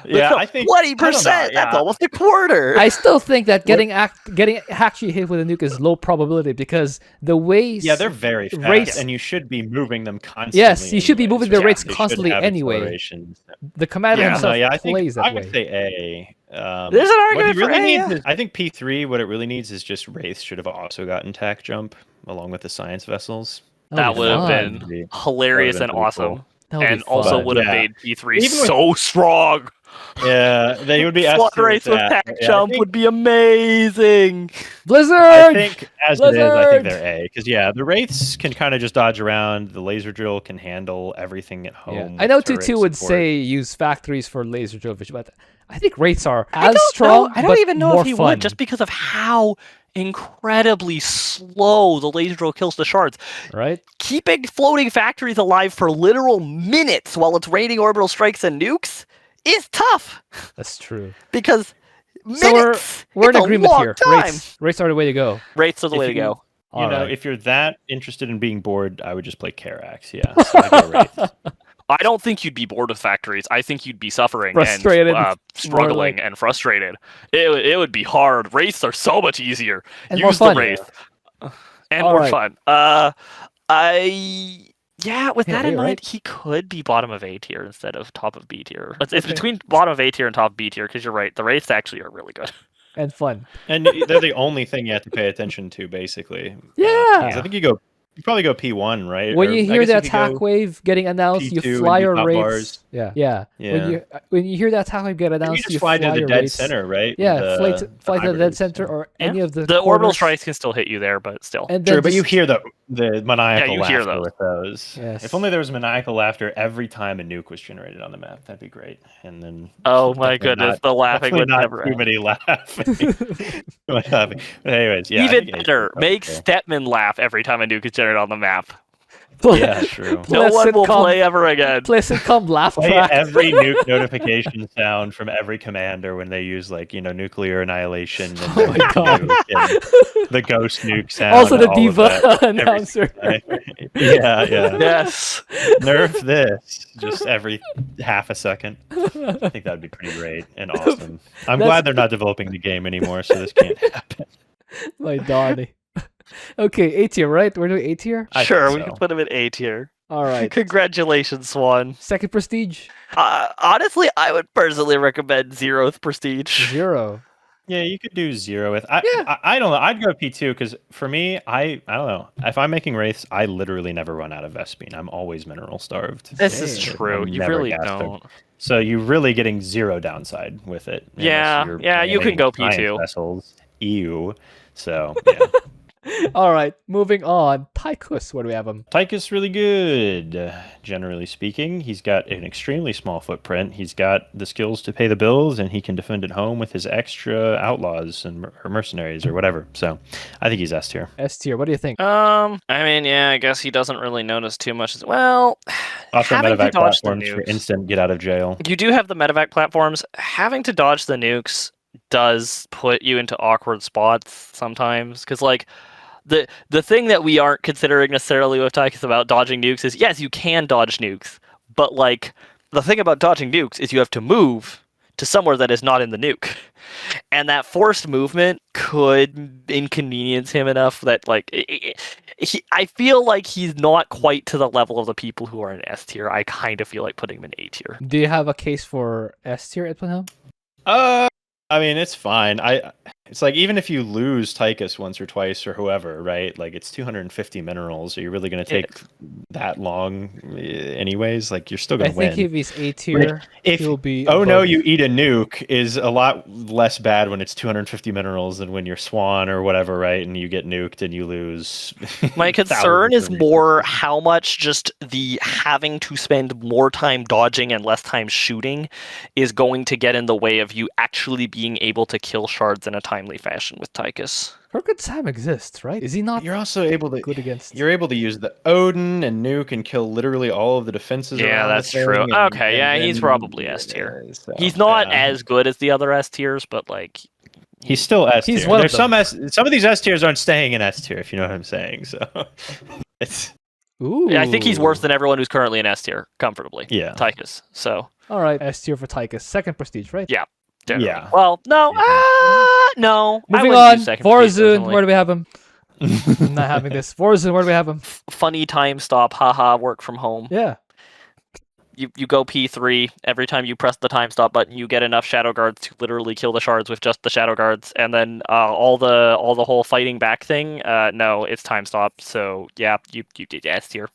Yeah, I think 20%. That's almost a quarter. I still think that getting actually hit with a nuke is low probability because the way they're very fast, rates, and you should be moving them constantly. yes, you should be moving the rates They should constantly have anyway. accelerations. The commander himself I plays that I way. would say A. There's an what argument he really for A, needs yeah. is, I think P3. What it really needs is just Wraith should have also gotten tack jump along with the science vessels. That would have fun. been hilarious and pretty awesome. cool. That would And be fun. also But, would have yeah. made P3 Even with- so strong. Yeah, they would be Flood S-tier rates with that. tack Yeah, I jump think- would be amazing. Blizzard. I think as it is, I Blizzard! think they're A because the wraiths can kind of just dodge around. The laser drill can handle everything at home. Yeah. with I know turret 2-2 would support. say use factories for laser drill vision, but I think rates are I as don't strong. know. I don't but even know more if he fun. would, just because of how incredibly slow the laser drill kills the shards. right. Keeping floating factories alive for literal minutes while it's raining orbital strikes and nukes is tough That's true. because So minutes. we're in it's agreement a long here. Time. Rates are the way to go. Rates are the If way to you- go. You know, Alright. if you're that interested in being bored, I would just play Karax. Yeah, so I go Wraith. I don't think you'd be bored with factories. I think you'd be suffering Frustrated, and more struggling like- and frustrated. It would be hard. Wraiths are so much easier. And more Use fun. the wraith. And All more right. fun. With that in A, mind, right? he could be bottom of A tier instead of top of B tier. It's Okay. between bottom of A tier and top of B tier because you're right. The wraiths actually are really good. And fun. And they're the only thing you have to pay attention to, basically. Yeah. 'Cause I think you probably go P1, right? When Or you I hear guess the if you go- attack wave getting announced, you P2 and fly do your top rates. bars. Yeah. Yeah. When you hear the attack wave get You announced, just you fly to the your dead rates. center, right? Yeah, fly The to the dead hybrids, center yeah. or any of the The orbital corners. strikes can still hit you there, but still. And then True, but you just- hear the maniacal you hear laughter those. with those. Yes. If only there was maniacal laughter every time a nuke was generated on the map, that'd be great. And then Oh my definitely goodness, not- the laughing definitely would not never too end. many laughing. Too much laughing. But anyways, yeah. I Even think A's better, probably make okay. Stetmann laugh every time a nuke is generated on the map. Yeah, true. No Play one will sitcom- play ever again. Play sitcom laugh Play track. every nuke notification sound from every commander when they use nuclear annihilation and Oh my God. nuke and the ghost nuke sound. Also the all of diva that every announcer. time. Yeah. Yes. Nerf this just every half a second. I think that would be pretty great and awesome. I'm That's- glad they're not developing the game anymore, so this can't happen. My Donnie. Okay, A tier, right? We're doing A tier? I Sure, think we so. can put him in A tier. All right. Congratulations, Swann. Second prestige? Honestly, I would personally recommend 0th Prestige. 0. Yeah, you could do 0 with. Yeah. I don't know. I'd go P2 because for me, I don't know. If I'm making wraiths, I literally never run out of Vespine. I'm always mineral starved. This is Damn. true. I'm You never really gassed don't. So you're really getting 0 downside with it. unless Yeah, you're yeah, you can banning go science P2. Vessels. EU. So yeah. All right, moving on. Tychus, where do we have him? Tychus really good, generally speaking. He's got an extremely small footprint. He's got the skills to pay the bills, and he can defend at home with his extra outlaws and or mercenaries or whatever. So I think he's S tier. S tier, what do you think? I mean, yeah, I guess he doesn't really notice too much. Well, Also, having to medevac dodge the platforms for nukes. instant get out of jail. You do have the medevac platforms. Having to dodge the nukes does put you into awkward spots sometimes, because like the thing that we aren't considering necessarily with Tychus about dodging nukes is yes, you can dodge nukes, but like the thing about dodging nukes is you have to move to somewhere that is not in the nuke, and that forced movement could inconvenience him enough that like I feel like he's not quite to the level of the people who are in S tier. I kind of feel like putting him in A tier. Do you have a case for S tier at Planhelm? I mean, it's fine. It's like even if you lose Tychus once or twice or whoever, right? Like it's 250 minerals. Are you really going to take that long, anyways? Like you're still I going to think win. if he's A tier, If he'll be. oh no, above- you eat a nuke is a lot less bad when it's 250 minerals than when you're Swann or whatever, right? And you get nuked and you lose. My concern is more how much just the having to spend more time dodging and less time shooting is going to get in the way of you actually being able to kill shards in a timely fashion with Tychus. Crooked Sam exists, right? Is he not You're also able to good against? You're able to use the Odin and nuke and kill literally all of the defenses. Yeah, around the that's true. thing, and- Okay, and yeah, he's then- probably S tier. so, He's not yeah. as good as the other S tiers, but like He's still S tier. He's one of There's them. some of these S tiers aren't staying in S tier, if you know what I'm saying. So it's Ooh. I think he's worse than everyone who's currently in S tier, comfortably. yeah. Tychus. So All right, S tier for Tychus. Second prestige, right? Yeah. generally. Yeah. Well, no, no. I Moving wouldn't on. use second prestige Vorazun, personally. where do we have him? I'm not having this. Vorazun, where do we have him? Funny time stop, haha, work from home. Yeah. You go P3 every time you press the time stop button. You get enough shadow guards to literally kill the shards with just the shadow guards, and then all the whole fighting back thing. No, it's time stop. So yeah, you did S tier.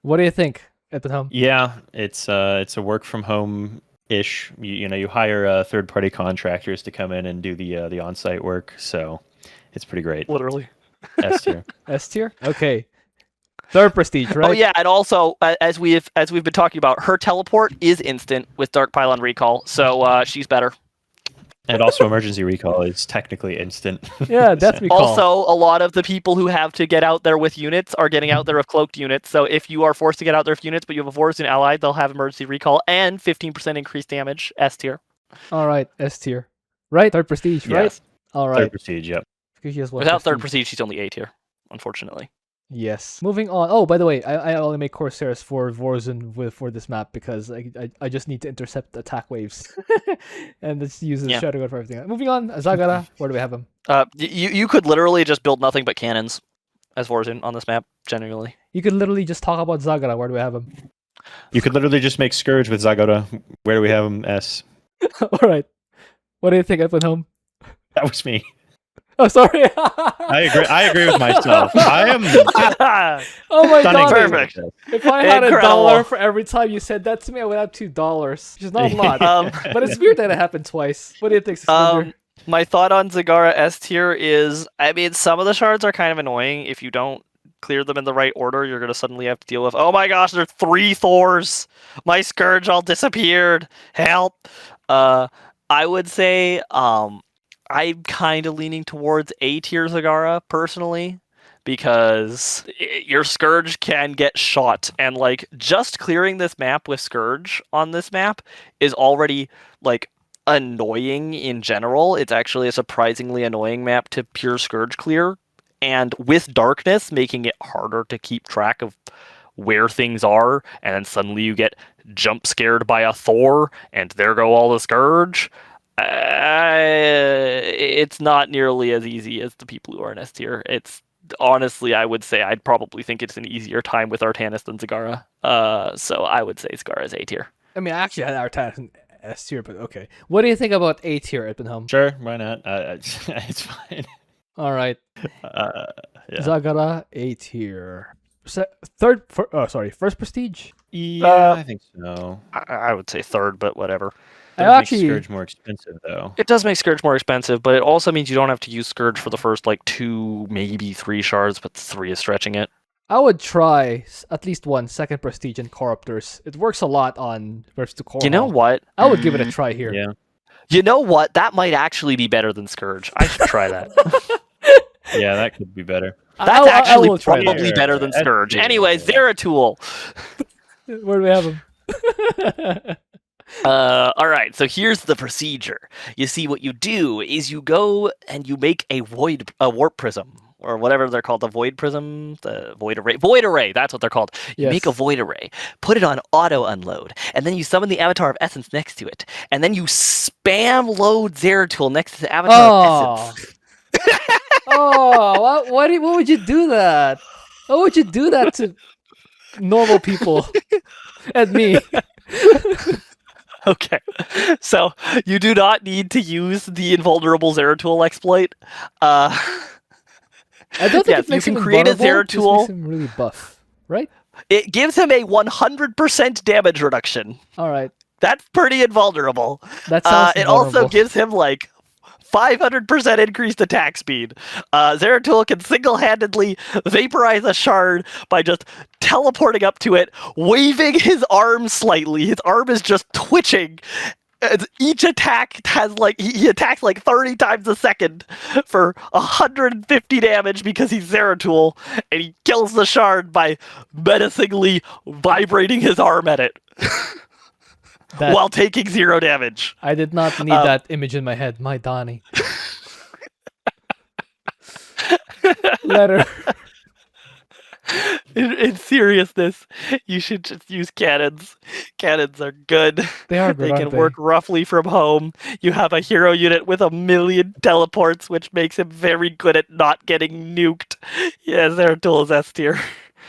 What do you think, Edwin? Yeah, it's a work from home ish. You hire third party contractors to come in and do the on site work, so it's pretty great. Literally. S tier. S tier? Okay. Third prestige, right? Oh yeah, and also as we've been talking about, her teleport is instant with Dark Pylon Recall, so she's better. And also emergency recall is technically instant. Yeah, death recall. Also, a lot of the people who have to get out there with units are getting out there with cloaked units. So if you are forced to get out there with units, but you have a Vorazun ally, they'll have emergency recall and 15% increased damage. S tier. All right, S tier. Right? Third prestige, right? Yes. All Third right. prestige, yep. Because she has one Without third prestige. prestige, she's only A tier, unfortunately. Yes. Moving on. Oh, by the way, I only make Corsairs for Vorazun for this map because I just need to intercept attack waves. And let's use the Yeah. Shadow Guard for everything. Moving on, Zagara, where do we have him? You could literally just build nothing but cannons as Vorazun on this map, genuinely. You could literally just talk about Zagara, where do we have him? You could literally just make Scourge with Zagara. Where do we have him? S. All right. What do you think, Edwin Home? That was me. Oh, sorry. I agree with myself. I am Oh my stunning. god. Perfect. If I had Incredible. $1 for every time you said that to me, I would have $2, which is not a lot. But it's weird that it happened twice. What do you think, Splendor? My thought on Zagara S tier is, I mean, some of the shards are kind of annoying. If you don't clear them in the right order, you're going to suddenly have to deal with, oh my gosh, there's 3 Thors. My Scourge all disappeared. Help. I would say I'm kind of leaning towards A tier Zagara, personally, because your Scourge can get shot. And, like, just clearing this map with Scourge on this map is already, like, annoying in general. It's actually a surprisingly annoying map to pure Scourge clear, and with darkness making it harder to keep track of where things are, and then suddenly you get jump scared by a Thor and there go all the Scourge. It's not nearly as easy as the people who are in S tier. It's honestly, I would say I'd probably think it's an easier time with Artanis than Zagara. So I would say Zagara is A tier. I mean, I actually had Artanis in S tier, but okay. What do you think about A tier, Edwin Home? Sure, why not? It's fine. All right. Yeah. Zagara, A tier. First prestige. Yeah, I think so. I would say third, but whatever. I It makes actually, Scourge more expensive though. It does make Scourge more expensive, but it also means you don't have to use Scourge for the first, like, 2, maybe 3 shards, but 3 is stretching it. I would try at least one second prestige in Corruptors. It works a lot on versus to Core. You know what? I would give it a try here. Yeah. You know what? That might actually be better than Scourge. I should try that. Yeah, that could be better. That's I actually will try that. probably better than That's Scourge. good. Anyway, Zeratul. Where do we have him? All right, so here's the procedure. You see, what you do is you go and you make a warp prism, or whatever they're called, the void prism, the void array, that's what they're called. You Yes. make a void array, put it on auto unload, and then you summon the Avatar of Essence next to it, and then you spam load Zeratul next to the Avatar of Essence. Oh, what would you do that? Why would you do that to normal people and me? Okay, so you do not need to use the invulnerable Zeratul exploit. I don't think Yes, it makes you him can create a invulnerable, it just makes Zeratul. him really buff, right? It gives him a 100% damage reduction. All right, That's pretty invulnerable. that sounds It also vulnerable. gives him like 500% increased attack speed. Zeratul can single-handedly vaporize a shard by just teleporting up to it, waving his arm slightly. His arm is just twitching. And each attack has like he attacks like 30 times a second for 150 damage because he's Zeratul, and he kills the shard by menacingly vibrating his arm at it That- while taking 0 damage. I did not need that image in my head. My Donnie. Letter. In seriousness, you should just use cannons. Cannons are good. They are good, They can aren't work roughly from home. You have a hero unit with 1,000,000 teleports, which makes him very good at not getting nuked. Yeah, Zeratul is S tier.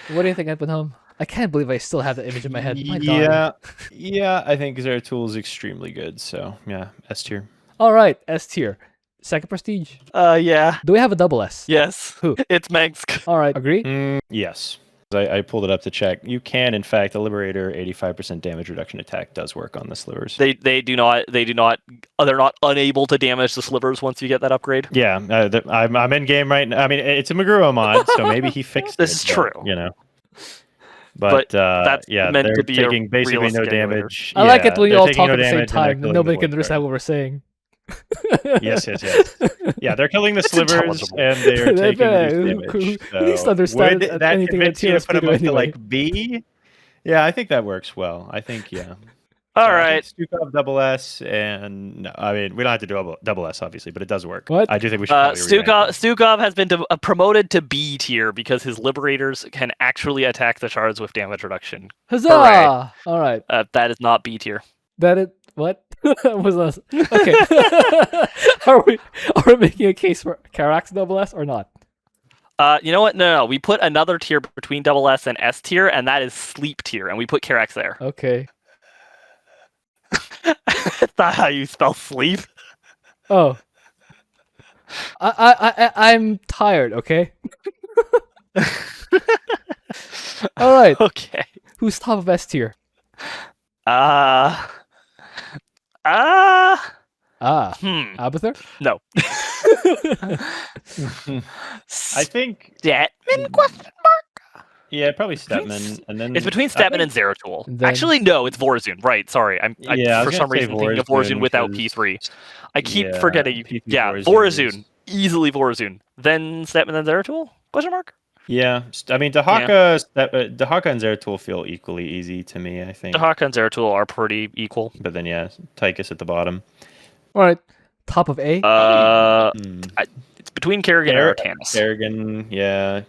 What do you think, Edwin Home? I can't believe I still have that image in my head. My Donnie. Yeah, I think Zeratul is extremely good. So yeah, S tier. All right, S tier. Second prestige. Yeah. Do we have a double S? Yes. Who? It's Mengsk. All right, agree? Yes. I pulled it up to check. You can, in fact, the Liberator 85% damage reduction attack does work on the slivers. They're not unable to damage the slivers once you get that upgrade. Yeah, I'm in game right now. I mean, it's a Maguro mod, so maybe he fixed This it. is true. You know. But that's yeah, meant they're to be a taking basically no realistic emulator. damage. I like it when you they're all taking talk no at the same damage and they're time. killing Nobody the can void understand guard. what we're saying. Yes. Yeah, they're killing the It's slivers intelligible. and they're taking reduced Who damage. needs to So understand would that anything convince that you to TSP put them do up to anyway? like B? Yeah, I think that works well. I think yeah. All So I right. think Stukov double S, and no, I mean we don't have to do double S obviously, but it does work. What? I do think we should probably revamp it. Stukov has been promoted to B tier because his liberators can actually attack the shards with damage reduction. Huzzah! Hooray. All right. That is not B tier. That it. What? Was us? Okay. Are we making a case for Karax double S or not? You know what? No. We put another tier between double S and S tier, and that is sleep tier, and we put Karax there. Okay. That's not how you spell sleep. Oh. I'm tired. Okay. All right. Okay. Who's top of S tier? Abathur? No. I think Stetmann question mark? yeah, probably Stetmann, and then It's between I Stetmann think- and Zeratul. Then- Actually, no, it's Vorazun. Right, sorry. I'm Yeah, I for was some gonna say reason thinking of Vorazun Vorazun without because- P3. I keep Yeah, forgetting. P3 Yeah, Vorazun Vorazun. is- Easily Vorazun. Then Stetmann and Zeratul? Question mark? Yeah, I mean Dehaka and Zeratul feel equally easy to me. I think, Dehaka and Zeratul are pretty equal. but then yeah, Tychus at the bottom. All right. Top of A? It's between Kerrigan and Artanis. Kerrigan, yeah,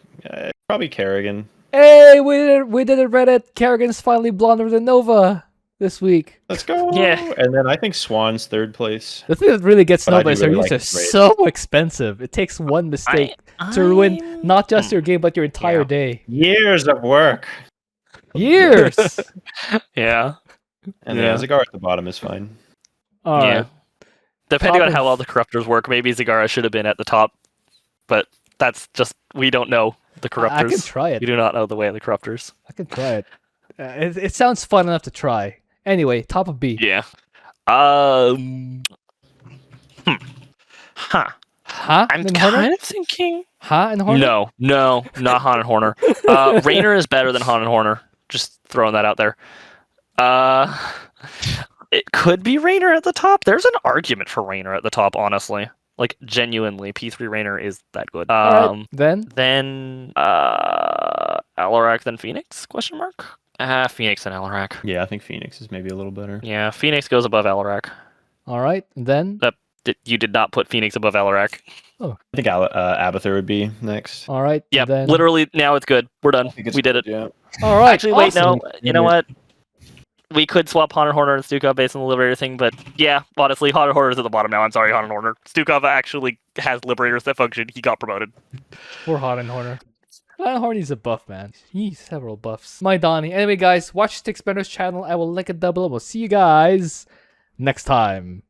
probably Kerrigan. Hey, we did it, Reddit. Kerrigan's finally blonder than Nova this week. Let's go. Yeah. And then I think Swann's third place. The thing that really gets But I Nova do is her really units like are his raid. so expensive. It takes one mistake to ruin not just your game, but your entire Yeah. day. Years of work. Years! Yeah. And Yeah. then Zagara at the bottom is fine. All right. Yeah. Depending Top on how of- well the corruptors work, maybe Zagara should have been at the top. But that's just, we don't know the corruptors. I can try it. We do not know the way of the corruptors. I can try it. It sounds fun enough to try. Anyway, top of B. Yeah. Huh. Huh? I'm And Horner? kind of thinking. Huh? And Horner? No, not Han and Horner. Raynor is better than Han and Horner. Just throwing that out there. It could be Raynor at the top. There's an argument for Raynor at the top, honestly. Like, genuinely, P3 Raynor is that good. All right. Then? Then Alarak, then Fenix? Question mark. Phoenix and Alarak. Yeah, I think Phoenix is maybe a little better. Yeah, Phoenix goes above Alarak. All right. Then? You did not put Phoenix above Alarak. I think Abathur would be next. All right. Yeah, Then... literally, now it's good. We're done. We did it. Yeah. All right. Actually, wait, awesome. no. You know what? We could swap Han and Horner and Stukov based on the Liberator thing, but yeah, honestly, Han and Horner is at the bottom now. I'm sorry, Han and Horner. Stukov actually has Liberators that function. He got promoted. We're hot in Horner. Lanhorn needs a buff, man. He needs several buffs. My Donnie. Anyway, guys, watch Sticksbender's channel. I will link it down below. We'll see you guys next time.